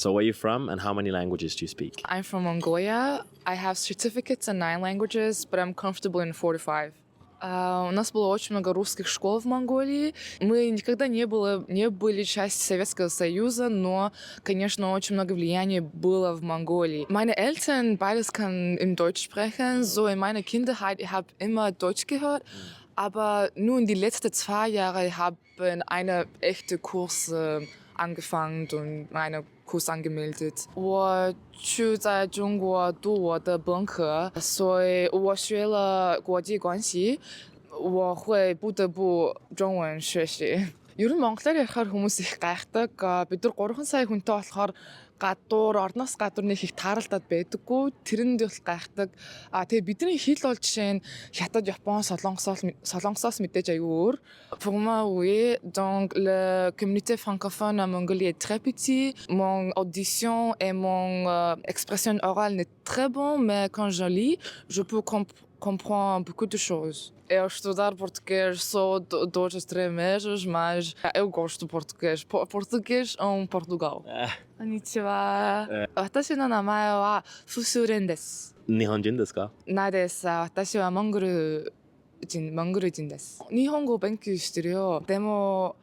So where are you from and how many languages do you speak? I'm from Mongolia. I have certificates in 9 languages, but I'm comfortable in 4 to 5. У нас было очень много русских школ в Монголии. Мы никогда не были частью Советского Союза, но, конечно, очень много влияния было в Mongolie. Meine Eltern, beides kann in Deutsch sprechen. So in meiner Kindheit, ich habe immer Deutsch gehört. Aber nur in die letzten 2 Jahre habe ich eine echte Kurs angefangen und einen Kurs angemeldet. 我去在中国读我的本科，所以我学了国际关系，我会不得不中文学习。Ер нь монголоор ярихаар хүмүүс их гайхдаг. Бид нар 3 сая хүнтэй болохоор орноос гадуур нэг их тааралдаад байдаггүй. Тэрэнд бол гайхдаг. Тэгээ бидний хэл бол жишээ нь Хятад, Япон, Солонгосоос мэдээж аюу өөр. Pour moi, oui. Donc, la communauté francophone en Mongolie est très petite. Mon audition et mon expression orale n'est très bon, mais quand je lis, je peux comprendre beaucoup de choses. Eu estudar português só 2 ou 3 meses, mas eu gosto de português. Português Portugal. Konnichiwa. 私の名前はフスレンです。日本人ですか？ないです。私はモンゴル人です。日本語を勉強してるよ。でも